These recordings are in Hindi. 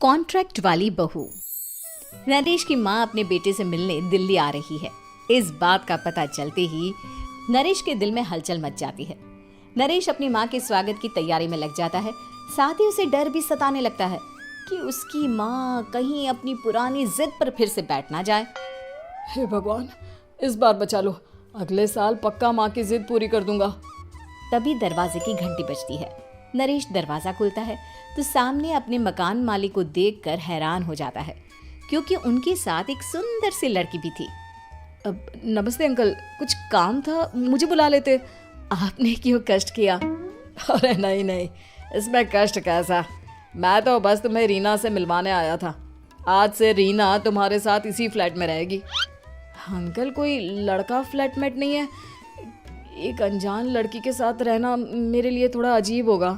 कॉन्ट्रैक्ट वाली बहू। नरेश की माँ अपने बेटे से मिलने दिल्ली आ रही है। इस बात का पता चलते ही नरेश के दिल में हलचल मच जाती है। नरेश अपनी माँ के स्वागत की तैयारी में लग जाता है। साथ ही उसे डर भी सताने लगता है कि उसकी माँ कहीं अपनी पुरानी जिद पर फिर से बैठ ना जाए। हे भगवान, इस बार बचा लो, अगले साल पक्का माँ की जिद पूरी कर दूंगा। तभी दरवाजे की घंटी बजती है। नरेश दरवाजा खोलता है तो सामने अपने मकान मालिक को देखकर हैरान हो जाता है, क्योंकि उनके साथ एक सुंदर सी लड़की भी थी। अब नमस्ते अंकल, कुछ काम था, मुझे बुला लेते। आपने क्यों कष्ट किया? अरे नहीं नहीं, इसमें कष्ट कैसा, मैं तो बस तुम्हें रीना से मिलवाने आया था। आज से रीना तुम्हारे साथ इसी फ्लैट में रहेगी। अंकल, कोई लड़का फ्लैटमेट नहीं है? एक अनजान लड़की के साथ रहना मेरे लिए थोड़ा अजीब होगा।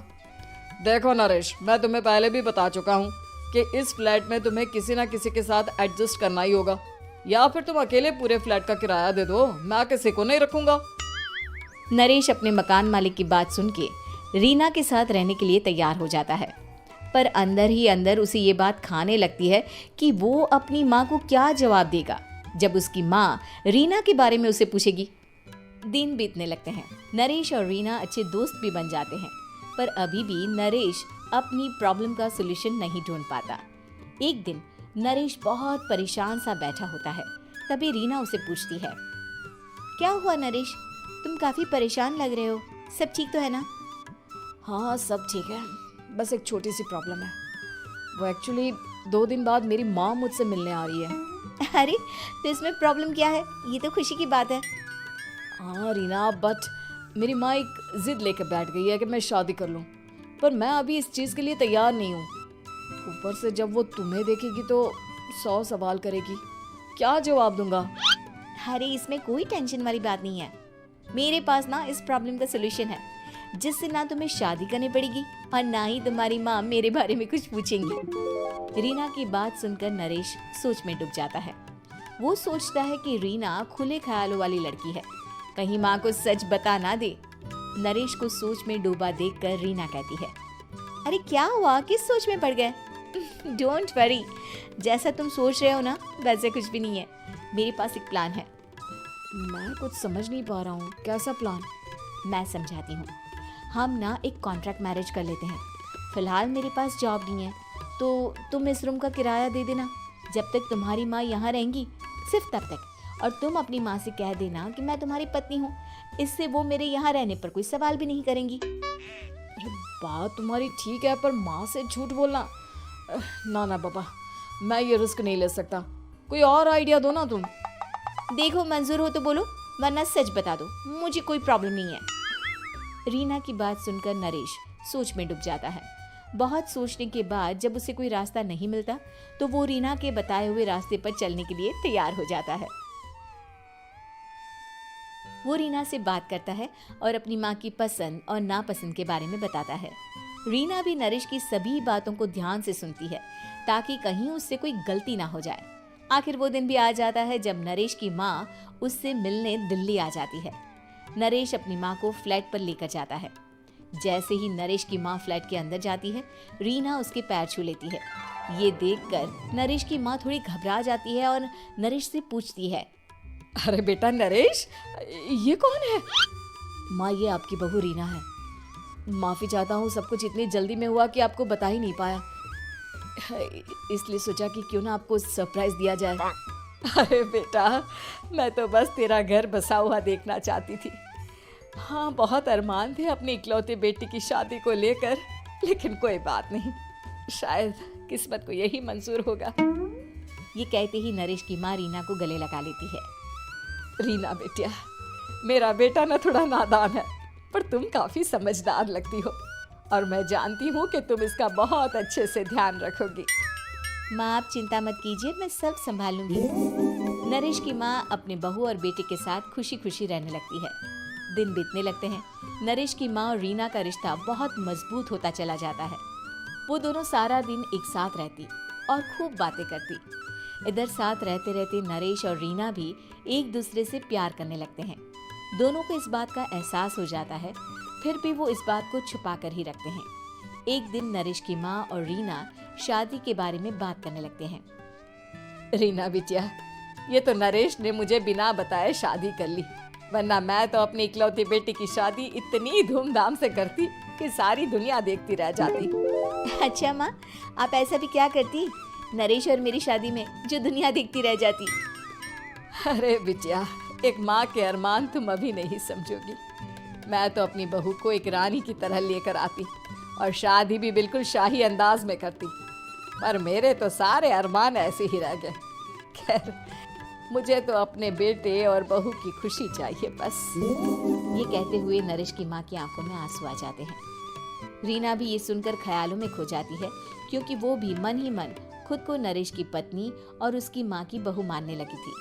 देखो नरेश, मैं तुम्हें पहले भी बता चुका हूँ कि इस फ्लैट में तुम्हें किसी ना किसी के साथ एडजस्ट करना ही होगा, या फिर तुम अकेले पूरे फ्लैट का किराया दे दो, मैं किसी को नहीं रखूंगा। नरेश अपने मकान मालिक की बात सुन के रीना के साथ रहने के लिए तैयार हो जाता है, पर अंदर ही अंदर उसे ये बात खाने लगती है कि वो अपनी माँ को क्या जवाब देगा जब उसकी माँ रीना के बारे में उसे पूछेगी। दिन बीतने लगते हैं। नरेश और रीना अच्छे दोस्त भी बन जाते हैं, पर अभी भी नरेश अपनी प्रॉब्लम का सलूशन नहीं ढूंढ पाता। एक दिन नरेश बहुत परेशान सा बैठा होता है। तभी रीना उसे पूछती है, क्या हुआ नरेश, तुम काफी परेशान लग रहे हो, सब ठीक तो है ना? हाँ सब ठीक है, बस एक छोटी सी प्रॉब्लम है। वो एक्चुअली 2 दिन बाद मेरी माँ मुझसे मिलने आ रही है। अरे तो इसमें प्रॉब्लम क्या है, ये तो खुशी की बात है। हाँ रीना, बट मेरी माँ एक जिद लेकर बैठ गई है कि मैं शादी कर लूँ, पर मैं अभी इस चीज़ के लिए तैयार नहीं हूँ। ऊपर से जब वो तुम्हें देखेगी तो 100 सवाल करेगी, क्या जवाब दूंगा? अरे इसमें कोई टेंशन वाली बात नहीं है, मेरे पास ना इस प्रॉब्लम का सलूशन है, जिससे ना तुम्हें शादी करनी पड़ेगी और ना ही तुम्हारी माँ मेरे बारे में कुछ पूछेंगी। रीना की बात सुनकर नरेश सोच में डूब जाता है। वो सोचता है कि रीना खुले ख्यालों वाली लड़की है, कहीं माँ को सच बता ना दे। नरेश को सोच में डूबा देखकर रीना कहती है, अरे क्या हुआ, किस सोच में पड़ गए? डोंट वरी, जैसा तुम सोच रहे हो ना वैसे कुछ भी नहीं है, मेरे पास एक प्लान है। मैं कुछ समझ नहीं पा रहा हूँ, कैसा प्लान? मैं समझाती हूँ। हम ना एक कॉन्ट्रैक्ट मैरिज कर लेते हैं। फिलहाल मेरे पास जॉब नहीं है, तो तुम इस रूम का किराया दे देना जब तक तुम्हारी माँ यहाँ रहेंगी, सिर्फ तब तक। और तुम अपनी माँ से कह देना कि मैं तुम्हारी पत्नी हूँ, इससे वो मेरे यहाँ रहने पर कोई सवाल भी नहीं करेंगी। अरे बात तुम्हारी ठीक है, पर माँ से झूठ बोलना, ना ना बाबा, मैं ये रिस्क नहीं ले सकता। कोई और आइडिया दो ना तुम। देखो मंजूर हो तो बोलो, वरना सच बता दो, मुझे कोई प्रॉब्लम नहीं है। रीना की बात सुनकर नरेश सोच में डूब जाता है। बहुत सोचने के बाद जब उसे कोई रास्ता नहीं मिलता तो वो रीना के बताए हुए रास्ते पर चलने के लिए तैयार हो जाता है। वो रीना से बात करता है और अपनी माँ की पसंद और नापसंद के बारे में बताता है। रीना भी नरेश की सभी बातों को ध्यान से सुनती है, ताकि कहीं उससे कोई गलती ना हो जाए। आखिर वो दिन भी आ जाता है जब नरेश की माँ उससे मिलने दिल्ली आ जाती है। नरेश अपनी माँ को फ्लैट पर लेकर जाता है। जैसे ही नरेश की माँ फ्लैट के अंदर जाती है, रीना उसके पैर छू लेती है। ये देखकर नरेश की माँ थोड़ी घबरा जाती है और नरेश से पूछती है, अरे बेटा नरेश, ये कौन है? माँ, ये आपकी बहू रीना है। माफ़ी चाहता हूँ, सब कुछ इतनी जल्दी में हुआ कि आपको बता ही नहीं पाया, इसलिए सोचा कि क्यों ना आपको सरप्राइज दिया जाए। अरे बेटा, मैं तो बस तेरा घर बसा हुआ देखना चाहती थी। हाँ, बहुत अरमान थे अपनी इकलौते बेटी की शादी को लेकर, लेकिन कोई बात नहीं, शायद किस्मत को यही मंजूर होगा। ये कहते ही नरेश की माँ रीना को गले लगा लेती है। रीना बेटिया, मेरा बेटा ना थोड़ा नादान है, पर तुम काफी समझदार लगती हो, और मैं जानती हूँ कि तुम इसका बहुत अच्छे से ध्यान रखोगी। माँ आप चिंता मत कीजिए, मैं सब संभाल लूंगी। नरेश की माँ अपने बहू और बेटे के साथ खुशी खुशी रहने लगती है। दिन बीतने लगते हैं। नरेश की माँ और रीना का रिश्ता बहुत मजबूत होता चला जाता है। वो दोनों सारा दिन एक साथ रहती और खूब बातें करती। इधर साथ रहते रहते नरेश और रीना भी एक दूसरे से प्यार करने लगते हैं। दोनों को इस बात का एहसास हो जाता है, फिर भी वो इस बात को छुपा कर ही रखते हैं। एक दिन नरेश की माँ और रीना शादी के बारे में बात करने लगते हैं। रीना बिटिया, ये तो नरेश ने मुझे बिना बताए शादी कर ली, वरना मैं तो अपनी इकलौती बेटी की शादी इतनी धूमधाम से करती कि सारी दुनिया देखती रह जाती। अच्छा माँ, आप ऐसा भी क्या करती नरेश और मेरी शादी में जो दुनिया देखती रह जाती? अरे बिटिया, एक माँ के अरमान तुम अभी नहीं समझोगी। मैं तो अपनी बहू को एक रानी की तरह लेकर आती और शादी भी बिल्कुल शाही अंदाज में करती, पर मेरे तो सारे अरमान ऐसे ही रह गए। खैर, मुझे तो अपने बेटे और बहू की खुशी चाहिए बस। ये कहते हुए नरेश की माँ की आंखों में आंसू आ जाते हैं। रीना भी ये सुनकर ख्यालों में खो जाती है, क्योंकि वो भी मन ही मन खुद को नरेश की पत्नी और उसकी माँ की बहू मानने लगी थी।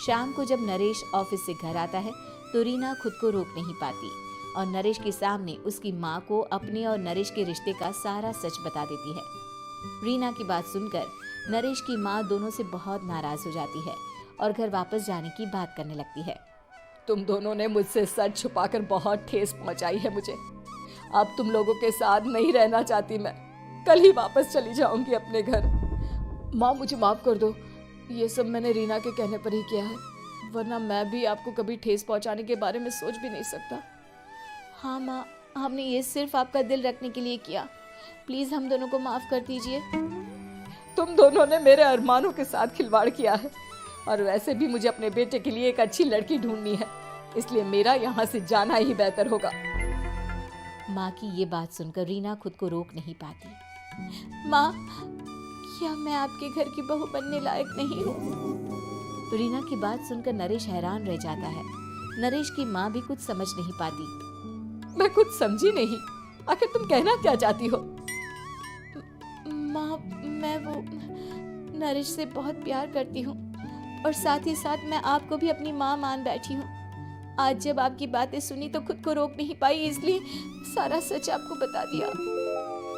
शाम को जब नरेश ऑफिस से घर आता है तो रीना खुद को रोक नहीं पाती और नरेश के सामने उसकी माँ को अपने और नरेश के रिश्ते का सारा सच बता देती है। रीना की बात सुनकर नरेश की माँ दोनों से बहुत नाराज हो जाती है और घर वापस जाने की बात करने लगती है। तुम दोनों ने मुझसे सच छुपाकर बहुत ठेस पहुंचाई है मुझे। अब तुम लोगों के साथ नहीं रहना चाहती मैं, कल ही वापस चली जाऊंगी अपने घर। माँ, मुझे माफ कर दो, ये सब मैंने रीना के कहने पर ही किया है, वरना मैं भी आपको कभी ठेस पहुंचाने के बारे में सोच भी नहीं सकता। हाँ माँ, हमने ये सिर्फ आपका दिल रखने के लिए किया, प्लीज हम दोनों को माफ कर दीजिए। तुम दोनों ने मेरे अरमानों के साथ खिलवाड़ किया है, और वैसे भी मुझे अपने बेटे के लिए एक अच्छी लड़की ढूंढनी है, इसलिए मेरा यहाँ से जाना ही बेहतर होगा। माँ की ये बात सुनकर रीना खुद को रोक नहीं पाती। माँ, क्या मैं आपके घर की बहू बनने लायक नहीं हूँ? रीना की बात सुनकर नरेश हैरान रह जाता है। नरेश की माँ भी कुछ समझ नहीं पाती। मैं कुछ समझी नहीं, आखिर तुम कहना क्या चाहती हो? माँ, मैं वो नरेश से बहुत प्यार करती हूँ और साथ ही साथ मैं आपको भी अपनी माँ मान बैठी हूँ। आज जब आपकी बातें सुनी तो खुद को रोक नहीं पाई, इसलिए सारा सच आपको बता दिया।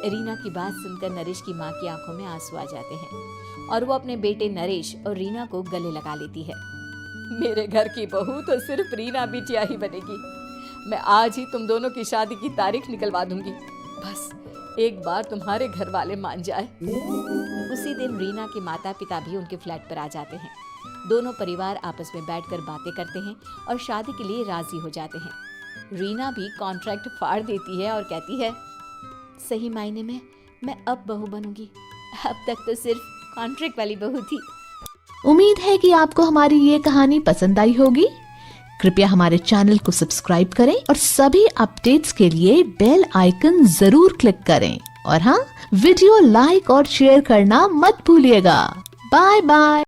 रीना की बात सुनकर नरेश की माँ की आंखों में आंसू आ जाते हैं और वो अपने बेटे नरेश और रीना को गले लगा लेती है। मेरे घर की बहू तो सिर्फ रीना बिटिया ही बनेगी। मैं आज ही तुम दोनों की शादी की तारीख निकलवा दूंगी, बस एक बार तुम्हारे घर वाले मान जाए। उसी दिन रीना के माता पिता भी उनके फ्लैट पर आ जाते हैं। दोनों परिवार आपस में बैठकर बातें करते हैं और शादी के लिए राजी हो जाते हैं। रीना भी कॉन्ट्रैक्ट फाड़ देती है और कहती है, सही मायने में मैं अब बहू बनूंगी, अब तक तो सिर्फ कॉन्ट्रैक्ट वाली बहू थी। उम्मीद है कि आपको हमारी ये कहानी पसंद आई होगी। कृपया हमारे चैनल को सब्सक्राइब करें और सभी अपडेट्स के लिए बेल आइकन जरूर क्लिक करें। और हाँ, वीडियो लाइक और शेयर करना मत भूलिएगा। Bye bye.